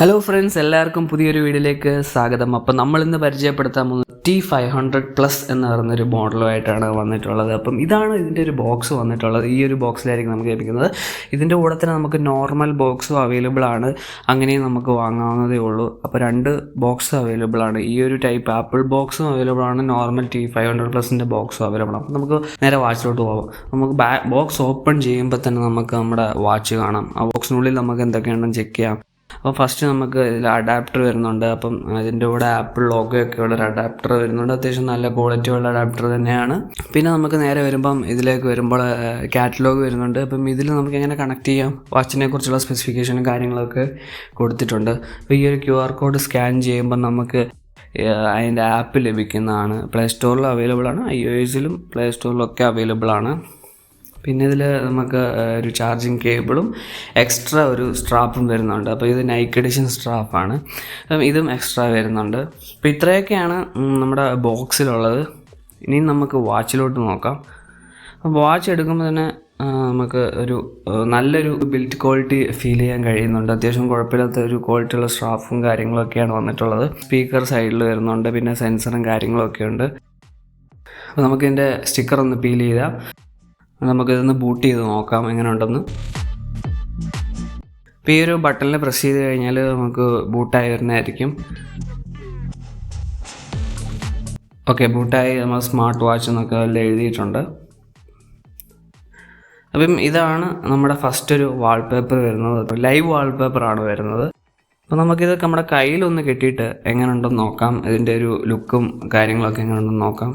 Hello friends, എല്ലാവർക്കും പുതിയൊരു വീഡിയോയിലേക്ക് സ്വാഗതം. അപ്പം നമ്മളിന്ന് പരിചയപ്പെടുത്താൻ പോകുന്നത് T500+ എന്ന് പറയുന്നൊരു മോഡലുമായിട്ടാണ് വന്നിട്ടുള്ളത്. അപ്പം ഇതാണ് ഇതിൻ്റെ ഒരു ബോക്സ് വന്നിട്ടുള്ളത്. ഈ ഒരു ബോക്സിലായിരിക്കും നമുക്ക് ലഭിക്കുന്നത്. ഇതിൻ്റെ കൂടെ തന്നെ നമുക്ക് നോർമൽ ബോക്സും അവൈലബിൾ ആണ്, അങ്ങനെയും നമുക്ക് വാങ്ങാവുന്നതേ ഉള്ളൂ. അപ്പോൾ രണ്ട് ബോക്സ് അവൈലബിൾ ആണ്. ഈ ഒരു ടൈപ്പ് ആപ്പിൾ ബോക്സും അവൈലബിൾ ആണ്, നോർമൽ T500+ൻ്റെ ബോക്സും അവൈലബിൾ ആണ്. അപ്പോൾ നമുക്ക് നേരെ വാച്ചിലോട്ട് പോകാം. നമുക്ക് ബോക്സ് ഓപ്പൺ ചെയ്യുമ്പോൾ തന്നെ നമുക്ക് നമ്മുടെ വാച്ച് കാണാം. ആ ബോക്സിനുള്ളിൽ നമുക്ക് എന്തൊക്കെയാണെന്ന് ചെക്ക് ചെയ്യാം. അപ്പോൾ ഫസ്റ്റ് നമുക്ക് ഇതിൽ അഡാപ്റ്റർ വരുന്നുണ്ട്. അപ്പം അതിൻ്റെ കൂടെ ആപ്പിൾ ലോഗോയൊക്കെ ഉള്ള ഒരു അഡാപ്റ്റർ വരുന്നുണ്ട്. അത്യാവശ്യം നല്ല ക്വാളിറ്റി ഉള്ള അഡാപ്റ്റർ തന്നെയാണ്. പിന്നെ നമുക്ക് നേരെ വരുമ്പം ഇതിലേക്ക് വരുമ്പോൾ കാറ്റലോഗ് വരുന്നുണ്ട്. അപ്പം ഇതിൽ നമുക്ക് എങ്ങനെ കണക്ട് ചെയ്യാം, വാച്ചിനെ കുറിച്ചുള്ള സ്പെസിഫിക്കേഷനും കാര്യങ്ങളൊക്കെ കൊടുത്തിട്ടുണ്ട്. അപ്പോൾ ഈ ഒരു QR കോഡ് സ്കാൻ ചെയ്യുമ്പോൾ നമുക്ക് അതിൻ്റെ ആപ്പ് ലഭിക്കുന്നതാണ്. പ്ലേ സ്റ്റോറിൽ അവൈലബിൾ ആണ്, iOS-ലും പ്ലേ സ്റ്റോറിലൊക്കെ അവൈലബിൾ ആണ്. പിന്നെ ഇതിൽ നമുക്ക് ഒരു ചാർജിങ് കേബിളും എക്സ്ട്രാ ഒരു സ്ട്രാപ്പും വരുന്നുണ്ട്. അപ്പോൾ ഇത് നൈക്ക് എഡിഷൻ സ്ട്രാപ്പാണ്, ഇതും എക്സ്ട്രാ വരുന്നുണ്ട്. അപ്പോൾ ഇത്രയൊക്കെയാണ് നമ്മുടെ ബോക്സിലുള്ളത്. ഇനി നമുക്ക് വാച്ചിലോട്ട് നോക്കാം. അപ്പോൾ വാച്ച് എടുക്കുമ്പോൾ തന്നെ നമുക്ക് ഒരു നല്ലൊരു ബിൽറ്റ് ക്വാളിറ്റി ഫീൽ ചെയ്യാൻ കഴിയുന്നുണ്ട്. അത്യാവശ്യം കുഴപ്പമില്ലാത്ത ഒരു ക്വാളിറ്റിയുള്ള സ്ട്രാപ്പും കാര്യങ്ങളൊക്കെയാണ് വന്നിട്ടുള്ളത്. സ്പീക്കർ സൈഡിൽ വരുന്നുണ്ട്, പിന്നെ സെൻസറും കാര്യങ്ങളൊക്കെ ഉണ്ട്. അപ്പോൾ നമുക്കിതിൻ്റെ സ്റ്റിക്കർ ഒന്ന് പീൽ ചെയ്താൽ നമുക്കിതൊന്ന് ബൂട്ട് ചെയ്ത് നോക്കാം എങ്ങനെ ഉണ്ടെന്ന്. ഇപ്പോൾ ഈ ഒരു ബട്ടണിൽ പ്രസ് ചെയ്ത് കഴിഞ്ഞാൽ നമുക്ക് ബൂട്ടായി വരുന്നതായിരിക്കും. ഓക്കെ, ബൂട്ടായി നമ്മൾ സ്മാർട്ട് വാച്ച് എന്നൊക്കെ അതിൽ എഴുതിയിട്ടുണ്ട്. അപ്പം ഇതാണ് നമ്മുടെ ഫസ്റ്റ് ഒരു വാൾപേപ്പർ വരുന്നത്. ലൈവ് വാൾപേപ്പറാണ് വരുന്നത്. അപ്പോൾ നമുക്കിത് നമ്മുടെ കയ്യിലൊന്ന് കെട്ടിയിട്ട് എങ്ങനെ ഉണ്ടെന്ന് നോക്കാം. ഇതിൻ്റെ ഒരു ലുക്കും കാര്യങ്ങളൊക്കെ എങ്ങനെ ഉണ്ടെന്ന് നോക്കാം.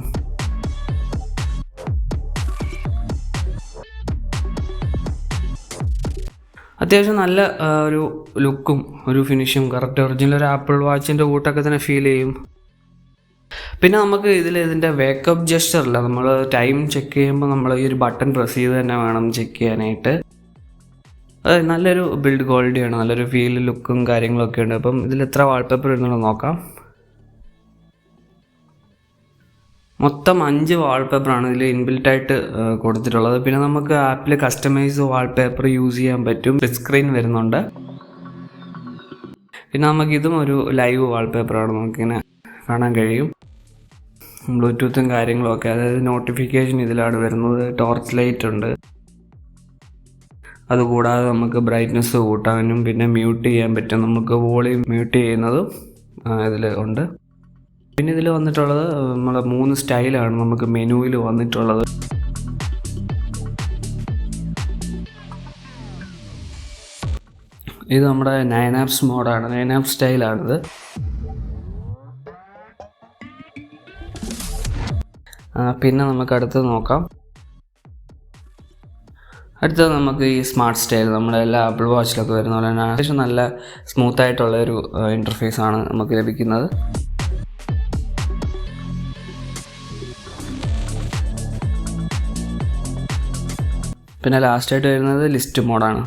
അത്യാവശ്യം നല്ല ഒരു ലുക്കും ഒരു ഫിനിഷും കറക്റ്റ് ഒറിജിനൽ ഒരു ആപ്പിൾ വാച്ചിൻ്റെ കൂട്ടൊക്കെ തന്നെ ഫീൽ ചെയ്യും. പിന്നെ നമുക്ക് ഇതിൻ്റെ വേക്കപ്പ് ജസ്റ്ററില്ല, നമ്മൾ ടൈം ചെക്ക് ചെയ്യുമ്പോൾ നമ്മൾ ഈ ഒരു ബട്ടൺ പ്രസ് ചെയ്ത് തന്നെ വേണം ചെക്ക് ചെയ്യാനായിട്ട്. അത് നല്ലൊരു ബിൽഡ് ക്വാളിറ്റിയാണ്, നല്ലൊരു ഫീൽ ലുക്കും കാര്യങ്ങളൊക്കെ ഉണ്ട്. അപ്പം ഇതിൽ എത്ര വാൾപേപ്പർ വരുന്നുണ്ടെന്ന് നോക്കാം. മൊത്തം 5 വാൾപേപ്പറാണ് ഇതിൽ ഇൻബിൽട്ടായിട്ട് കൊടുത്തിട്ടുള്ളത്. പിന്നെ നമുക്ക് ആപ്പിൽ കസ്റ്റമൈസ് വാൾപേപ്പർ യൂസ് ചെയ്യാൻ പറ്റും. സ്പ്ലിറ്റ് സ്ക്രീൻ വരുന്നുണ്ട്. പിന്നെ നമുക്കിതും ഒരു ലൈവ് വാൾപേപ്പറാണ്, നമുക്കിങ്ങനെ കാണാൻ കഴിയും. ബ്ലൂടൂത്തും കാര്യങ്ങളൊക്കെ, അതായത് നോട്ടിഫിക്കേഷൻ ഇതിലാണ് വരുന്നത്. ടോർച്ച് ലൈറ്റ് ഉണ്ട്. അതുകൂടാതെ നമുക്ക് ബ്രൈറ്റ്നസ് കൂട്ടാനും പിന്നെ മ്യൂട്ട് ചെയ്യാൻ പറ്റും. നമുക്ക് വോളിയം മ്യൂട്ട് ചെയ്യുന്നതും ഇതിൽ ഉണ്ട്. പിന്നെ ഇതിൽ വന്നിട്ടുള്ളത് നമ്മൾ 3 സ്റ്റൈലാണ് നമുക്ക് മെനുവിൽ വന്നിട്ടുള്ളത്. ഇത് നമ്മുടെ 9 apps മോഡാണ്, 9 apps സ്റ്റൈലാണിത്. പിന്നെ നമുക്ക് അടുത്തത് നോക്കാം. അടുത്തത് നമുക്ക് ഈ സ്മാർട്ട് സ്റ്റൈൽ, നമ്മുടെ എല്ലാ ആപ്പിൾ വാച്ചിലൊക്കെ വരുന്ന പോലെ തന്നെ അത്യാവശ്യം നല്ല സ്മൂത്തായിട്ടുള്ളൊരു ഇൻ്റർഫേസാണ് നമുക്ക് ലഭിക്കുന്നത്. പിന്നെ ലാസ്റ്റായിട്ട് വരുന്നത് ലിസ്റ്റ് മോഡാണ്.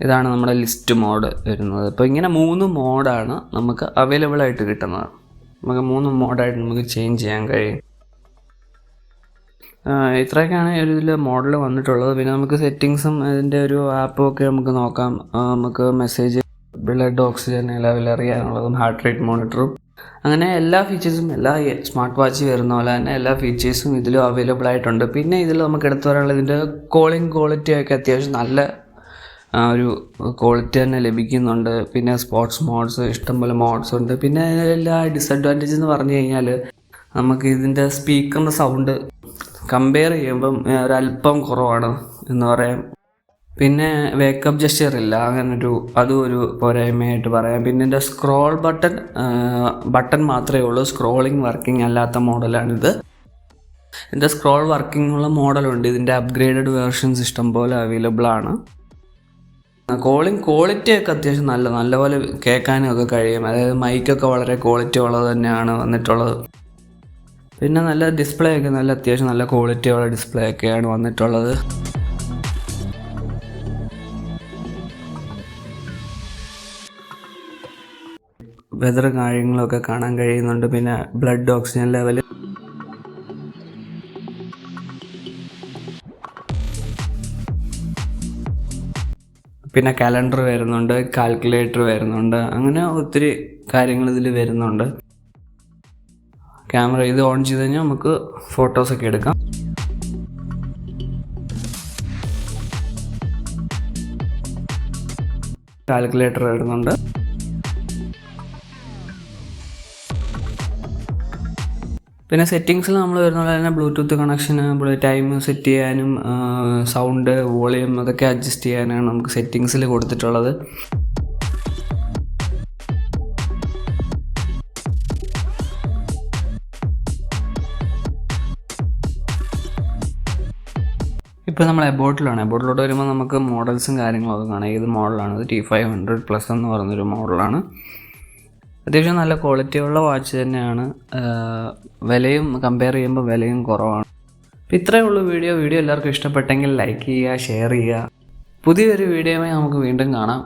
ഇതാണ് നമ്മുടെ ലിസ്റ്റ് മോഡ് വരുന്നത്. അപ്പോൾ ഇങ്ങനെ 3 മോഡാണ് നമുക്ക് അവൈലബിൾ ആയിട്ട് കിട്ടുന്നത്. നമുക്ക് 3 മോഡായിട്ട് നമുക്ക് ചേഞ്ച് ചെയ്യാൻ കഴിയും. ഇത്രയൊക്കെയാണ് ഒരു ഇതിൽ മോഡൽ വന്നിട്ടുള്ളത്. പിന്നെ നമുക്ക് സെറ്റിങ്സും അതിൻ്റെ ഒരു ആപ്പും ഒക്കെ നമുക്ക് നോക്കാം. നമുക്ക് മെസ്സേജ്, ബ്ലഡ് ഓക്സിജൻ ലെവൽ അറിയാനുള്ളതും, ഹാർട്ട് റേറ്റ് മോണിറ്ററും, അങ്ങനെ എല്ലാ ഫീച്ചേഴ്സും എല്ലാ സ്മാർട്ട് വാച്ച് വരുന്ന പോലെ തന്നെ എല്ലാ ഫീച്ചേഴ്സും ഇതിലും അവൈലബിൾ ആയിട്ടുണ്ട്. പിന്നെ ഇതിൽ നമുക്ക് എടുത്തു പറയാനുള്ളത് ഇതിൻ്റെ കോളിംഗ് ക്വാളിറ്റിയൊക്കെ അത്യാവശ്യം നല്ല ഒരു ക്വാളിറ്റി തന്നെ ലഭിക്കുന്നുണ്ട്. പിന്നെ സ്പോർട്സ് മോഡ്സ്, ഇഷ്ടംപോലെ മോഡ്സ് ഉണ്ട്. പിന്നെ എല്ലാ ഡിസഡ്വാൻറ്റേജ് എന്ന് പറഞ്ഞു കഴിഞ്ഞാൽ നമുക്ക് ഇതിൻ്റെ സ്പീക്കറിൻ്റെ സൗണ്ട് കമ്പയർ ചെയ്യുമ്പം ഒരല്പം കുറവാണ് എന്ന് പറയാം. പിന്നെ വേക്കപ്പ് ജസ്റ്റർ ഇല്ല, അതും ഒരു പോരായ്മയായിട്ട് പറയാം. പിന്നെ ഇതിൻ്റെ സ്ക്രോൾ ബട്ടൺ മാത്രമേ ഉള്ളൂ, സ്ക്രോളിങ് വർക്കിംഗ് അല്ലാത്ത മോഡലാണിത്. ഇതിൻ്റെ സ്ക്രോൾ വർക്കിംഗ് ഉള്ള മോഡലുണ്ട്. ഇതിൻ്റെ അപ്ഗ്രേഡഡ് വേർഷൻസ് ഇഷ്ടം പോലെ അവൈലബിൾ ആണ്. കോളിംഗ് ക്വാളിറ്റിയൊക്കെ അത്യാവശ്യം നല്ലപോലെ കേൾക്കാനും ഒക്കെ കഴിയും. അതായത് മൈക്കൊക്കെ വളരെ ക്വാളിറ്റി ഉള്ളത് തന്നെയാണ് വന്നിട്ടുള്ളത്. പിന്നെ നല്ല ഡിസ്പ്ലേ ഒക്കെ അത്യാവശ്യം നല്ല ക്വാളിറ്റിയുള്ള ഡിസ്പ്ലേ ഒക്കെയാണ് വന്നിട്ടുള്ളത്. വെതർ കാര്യങ്ങളൊക്കെ കാണാൻ കഴിയുന്നുണ്ട്. പിന്നെ ബ്ലഡ് ഓക്സിജൻ ലെവൽ, പിന്നെ കലണ്ടർ വരുന്നുണ്ട്, കാൽക്കുലേറ്റർ വരുന്നുണ്ട്, അങ്ങനെ ഒത്തിരി കാര്യങ്ങൾ ഇതിൽ വരുന്നുണ്ട്. ക്യാമറ ഇത് ഓൺ ചെയ്ത് കഴിഞ്ഞാൽ നമുക്ക് ഫോട്ടോസൊക്കെ എടുക്കാം. കാൽക്കുലേറ്റർ വരുന്നുണ്ട്. പിന്നെ സെറ്റിങ്സിൽ നമ്മൾ വരുന്ന പോലെ തന്നെ ബ്ലൂടൂത്ത് കണക്ഷന്, ടൈം സെറ്റ് ചെയ്യാനും സൗണ്ട്, വോളിയം അതൊക്കെ അഡ്ജസ്റ്റ് ചെയ്യാനാണ് നമുക്ക് സെറ്റിങ്സിൽ കൊടുത്തിട്ടുള്ളത്. ഇപ്പോൾ നമ്മൾ എബോട്ടിലോട്ട് വരുമ്പോൾ നമുക്ക് മോഡൽസും കാര്യങ്ങളൊക്കെ കാണാം. ഏത് മോഡലാണ്? ഇത് T500+ എന്ന് പറഞ്ഞൊരു മോഡലാണ്. അത്യാവശ്യം നല്ല ക്വാളിറ്റിയുള്ള വാച്ച് തന്നെയാണ്. വിലയും കമ്പയർ ചെയ്യുമ്പോൾ വിലയും കുറവാണ്. അപ്പോൾ ഇത്രയേ ഉള്ളൂ വീഡിയോ എല്ലാവർക്കും ഇഷ്ടപ്പെട്ടെങ്കിൽ ലൈക്ക് ചെയ്യുക, ഷെയർ ചെയ്യുക. പുതിയൊരു വീഡിയോയുമായി നമുക്ക് വീണ്ടും കാണാം.